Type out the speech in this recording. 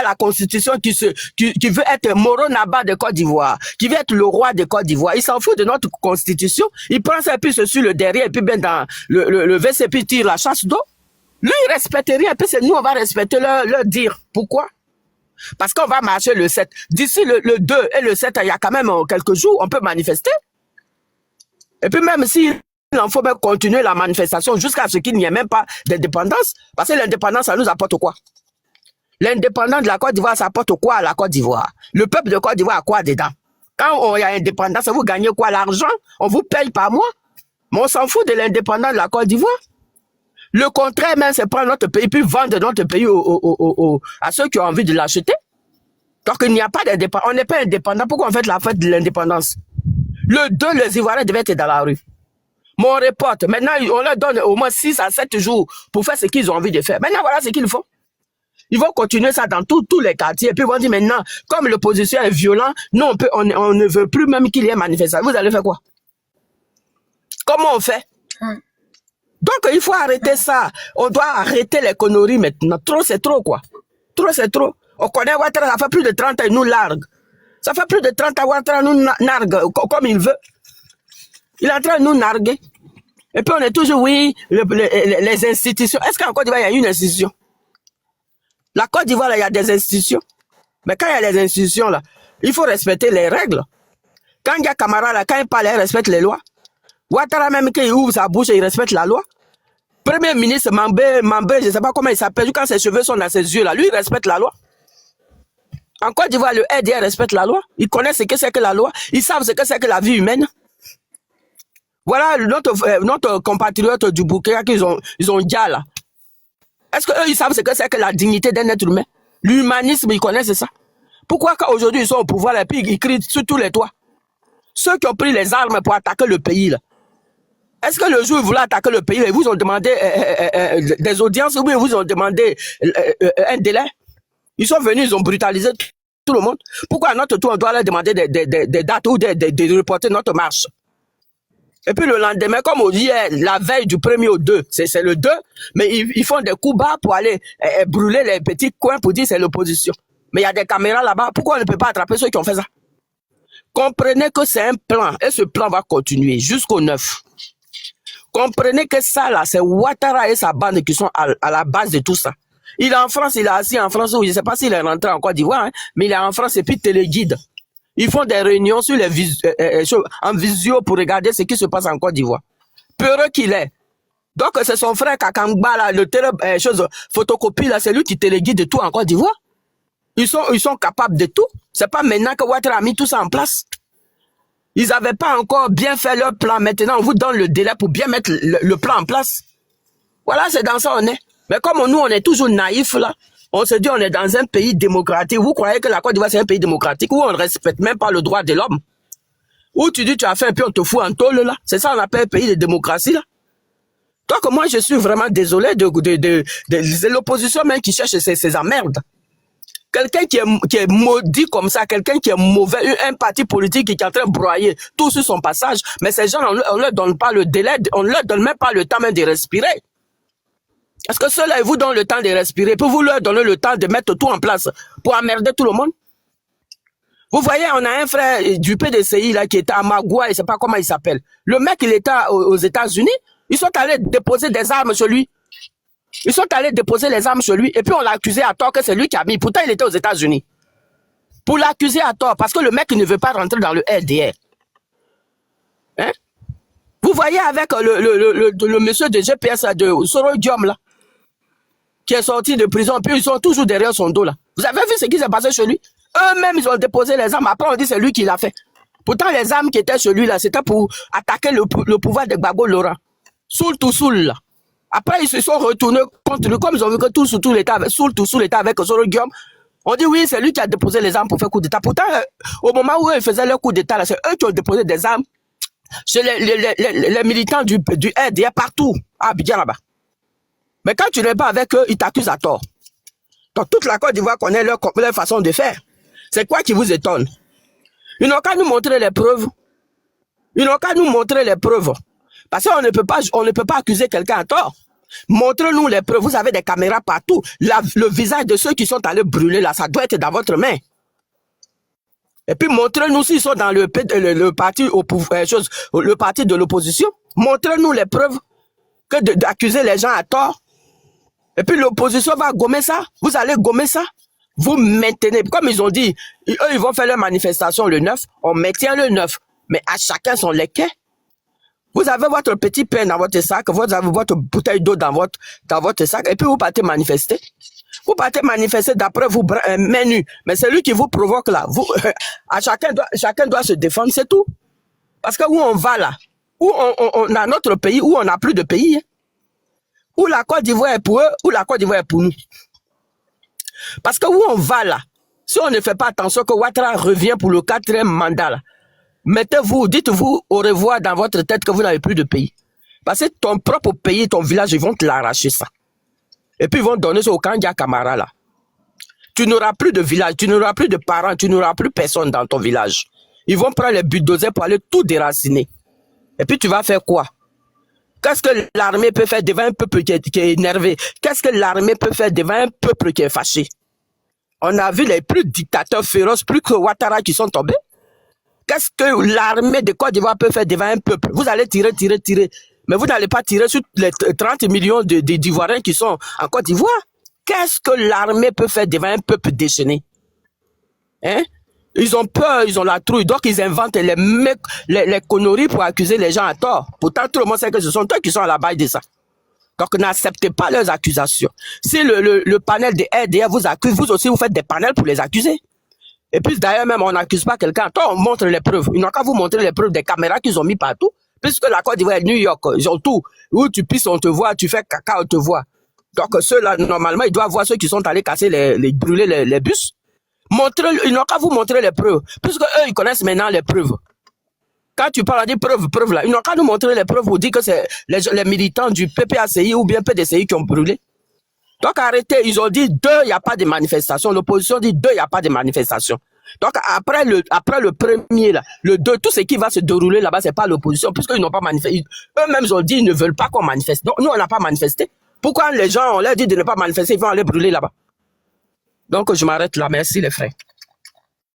voir la constitution qui veut être Moro Naba de Côte d'Ivoire, qui veut être le roi de Côte d'Ivoire. Il s'en fout de notre constitution. Il prend ça et puis se suit le derrière et puis bien dans le VCP tire la chasse d'eau. Lui, il respecte rien. Et puis c'est nous, on va respecter leur dire. Pourquoi? Parce qu'on va marcher le 7. D'ici le 2 et le 7, il y a quand même quelques jours, on peut manifester. Et puis même s'il en faut même continuer la manifestation jusqu'à ce qu'il n'y ait même pas d'indépendance, parce que l'indépendance, ça nous apporte quoi? L'indépendance de la Côte d'Ivoire, ça apporte quoi à la Côte d'Ivoire? Le peuple de Côte d'Ivoire a quoi dedans? Quand il y a indépendance, vous gagnez quoi? L'argent? On vous paye par mois? Mais on s'en fout de l'indépendance de la Côte d'Ivoire. Le contraire même, c'est prendre notre pays puis vendre notre pays à ceux qui ont envie de l'acheter. Donc il n'y a pas d'indépendance. On n'est pas indépendant. Pourquoi on fait la fête de l'indépendance? Le 2, les Ivoiriens devaient être dans la rue. Mon reporte, maintenant, on leur donne au moins 6 à 7 jours pour faire ce qu'ils ont envie de faire. Maintenant, voilà ce qu'ils font. Ils vont continuer ça dans tous les quartiers. Et puis ils vont dire maintenant, comme l'opposition est violente, nous, on ne veut plus même qu'il y ait manifestation. Vous allez faire quoi? Comment on fait? Donc, il faut arrêter ça. On doit arrêter les conneries maintenant. Trop, c'est trop, quoi. Trop, c'est trop. On connaît Ouattara, ça fait plus de 30 ans, il nous largue. Ça fait plus de 30 ans, Ouattara nous nargue comme il veut. Il est en train de nous narguer. Et puis on est toujours, oui, les institutions. Est-ce qu'en Côte d'Ivoire, il y a une institution? La Côte d'Ivoire, il y a des institutions. Mais quand il y a des institutions, là, il faut respecter les règles. Quand il y a Camara, là, quand il parle, il respecte les lois. Ouattara, même quand il ouvre sa bouche, il respecte la loi. Premier ministre Mambé, je ne sais pas comment il s'appelle, quand ses cheveux sont dans ses yeux, là, lui, il respecte la loi. En Côte d'Ivoire, le RDR respecte la loi. Ils connaissent ce que c'est que la loi. Ils savent ce que c'est que la vie humaine. Voilà notre compatriote du Burkina qu'ils ont dit là. Est-ce qu'eux, ils savent ce que c'est que la dignité d'un être humain? L'humanisme, ils connaissent ça. Pourquoi quand aujourd'hui ils sont au pouvoir et puis ils crient sur tous les toits? Ceux qui ont pris les armes pour attaquer le pays là. Est-ce que le jour où ils voulaient attaquer le pays, ils vous ont demandé des audiences ou ils vous ont demandé un délai? Ils sont venus, ils ont brutalisé tout le monde. Pourquoi à notre tour, on doit leur demander des dates ou de reporter notre marche? Et puis le lendemain, comme on dit, la veille du 1er au 2, c'est le 2, mais ils font des coups bas pour aller brûler les petits coins pour dire c'est l'opposition. Mais il y a des caméras là-bas. Pourquoi on ne peut pas attraper ceux qui ont fait ça? Comprenez que c'est un plan et ce plan va continuer jusqu'au 9. Comprenez que ça là, c'est Ouattara et sa bande qui sont à la base de tout ça. Il est en France, il est assis en France, où je ne sais pas s'il est rentré en Côte d'Ivoire, hein, mais il est en France et puis téléguide. Ils font des réunions sur en visio pour regarder ce qui se passe en Côte d'Ivoire. Peureux qu'il est. Donc c'est son frère Kakangba, là, le photocopie, là, c'est lui qui téléguide tout en Côte d'Ivoire. Ils sont capables de tout. C'est pas maintenant que Ouattara a mis tout ça en place. Ils n'avaient pas encore bien fait leur plan. Maintenant, on vous donne le délai pour bien mettre le plan en place. Voilà, c'est dans ça on est. Mais comme nous, on est toujours naïfs, là, on se dit on est dans un pays démocratique. Vous croyez que la Côte d'Ivoire, c'est un pays démocratique où on ne respecte même pas le droit de l'homme? Où tu dis tu as fait un peu, on te fout en tôle, là. C'est ça on appelle un pays de démocratie, là. Donc moi, je suis vraiment désolé de l'opposition même qui cherche ces emmerdes. Quelqu'un qui est maudit comme ça, quelqu'un qui est mauvais, un parti politique qui est en train de broyer tout sur son passage, mais ces gens, on leur donne pas le délai, on leur donne même pas le temps même de respirer. Est-ce que ceux-là, ils vous donnent le temps de respirer, puis vous leur donnez le temps de mettre tout en place pour emmerder tout le monde? Vous voyez, on a un frère du PDCI là qui était à Magua, je sais pas comment il s'appelle. Le mec, il était aux États-Unis, ils sont allés déposer des armes sur lui. Ils sont allés déposer les armes sur lui et puis on l'a accusé à tort que c'est lui qui a mis. Pourtant, il était aux États-Unis. Pour l'accuser à tort, parce que le mec il ne veut pas rentrer dans le RDR. Hein? Vous voyez avec le monsieur de GPS là, de Soro Diom là, qui est sorti de prison, puis ils sont toujours derrière son dos là. Vous avez vu ce qui s'est passé chez lui? Eux-mêmes, ils ont déposé les armes. Après, on dit c'est lui qui l'a fait. Pourtant, les armes qui étaient chez lui là, c'était pour attaquer le pouvoir de Gbagbo Laurent. Soul to soul là. Après, ils se sont retournés contre lui, comme ils ont vu que tout l'État avec l'État avec Soro Guillaume. On dit oui, c'est lui qui a déposé les armes pour faire coup d'État. Pourtant, au moment où ils faisaient leur coup d'État, là, c'est eux qui ont déposé des armes chez les militants du RDR partout, à Abidjan là-bas. Mais quand tu n'es pas avec eux, ils t'accusent à tort. Donc toute la Côte d'Ivoire connaît leur façon de faire. C'est quoi qui vous étonne? Ils n'ont qu'à nous montrer les preuves. Ils n'ont qu'à nous montrer les preuves. Parce qu'on ne peut pas accuser quelqu'un à tort. Montrez-nous les preuves. Vous avez des caméras partout. Le visage de ceux qui sont allés brûler là, ça doit être dans votre main. Et puis montrez-nous s'ils sont dans le parti au pouvoir, le parti de l'opposition. Montrez-nous les preuves que d'accuser les gens à tort. Et puis l'opposition va gommer ça. Vous allez gommer ça. Vous maintenez. Comme ils ont dit, eux, ils vont faire leur manifestation le 9. On maintient le 9. Mais à chacun son lait. Vous avez votre petit pain dans votre sac, vous avez votre bouteille d'eau dans votre sac, et puis vous partez manifester. Vous partez manifester d'après vous main nue. Mais c'est lui qui vous provoque là. Chacun doit se défendre, c'est tout. Parce que où on va là, où on a notre pays, où on n'a plus de pays, hein. Où la Côte d'Ivoire est pour eux, où la Côte d'Ivoire est pour nous. Parce que où on va là, si on ne fait pas attention que Ouattara revient pour le 4e mandat là, mettez-vous, dites-vous au revoir dans votre tête que vous n'avez plus de pays. Parce que ton propre pays, ton village, ils vont te l'arracher ça. Et puis ils vont donner ça au Kandia Camara là. Tu n'auras plus de village, tu n'auras plus de parents, tu n'auras plus personne dans ton village. Ils vont prendre les bulldozers pour aller tout déraciner. Et puis tu vas faire quoi? Qu'est-ce que l'armée peut faire devant un peuple qui est énervé? Qu'est-ce que l'armée peut faire devant un peuple qui est fâché? On a vu les plus dictateurs féroces, plus que Ouattara qui sont tombés. Qu'est-ce que l'armée de Côte d'Ivoire peut faire devant un peuple? Vous allez tirer. Mais vous n'allez pas tirer sur les 30 millions d'Ivoiriens qui sont en Côte d'Ivoire. Qu'est-ce que l'armée peut faire devant un peuple déchaîné? Hein? Ils ont peur, ils ont la trouille. Donc, ils inventent les conneries pour accuser les gens à tort. Pourtant, tout le monde sait que ce sont eux qui sont à la base de ça. Donc, n'acceptez pas leurs accusations. Si le panel des RDR vous accuse, vous aussi, vous faites des panels pour les accuser. Et puis d'ailleurs même, on n'accuse pas quelqu'un. Toi, on montre les preuves. Ils n'ont qu'à vous montrer les preuves des caméras qu'ils ont mis partout. Puisque la Côte d'Ivoire est New York, ils ont tout. Où tu pisses, on te voit. Tu fais caca, on te voit. Donc ceux-là, normalement, ils doivent voir ceux qui sont allés casser brûler les bus. Ils n'ont qu'à vous montrer les preuves. Puisque eux, ils connaissent maintenant les preuves. Quand tu parles des preuves là, ils n'ont qu'à nous montrer les preuves pour dire que c'est les militants du PPACI ou bien PDCI qui ont brûlé. Donc arrêtez, ils ont dit 2, il n'y a pas de manifestation. L'opposition dit 2, il n'y a pas de manifestation. Donc après le premier, là, le 2, tout ce qui va se dérouler là-bas, c'est pas l'opposition, puisqu'ils n'ont pas manifesté. Eux-mêmes ont dit ils ne veulent pas qu'on manifeste. Donc nous, on n'a pas manifesté. Pourquoi les gens, on leur dit de ne pas manifester, ils vont aller brûler là-bas? Donc je m'arrête là. Merci les frères.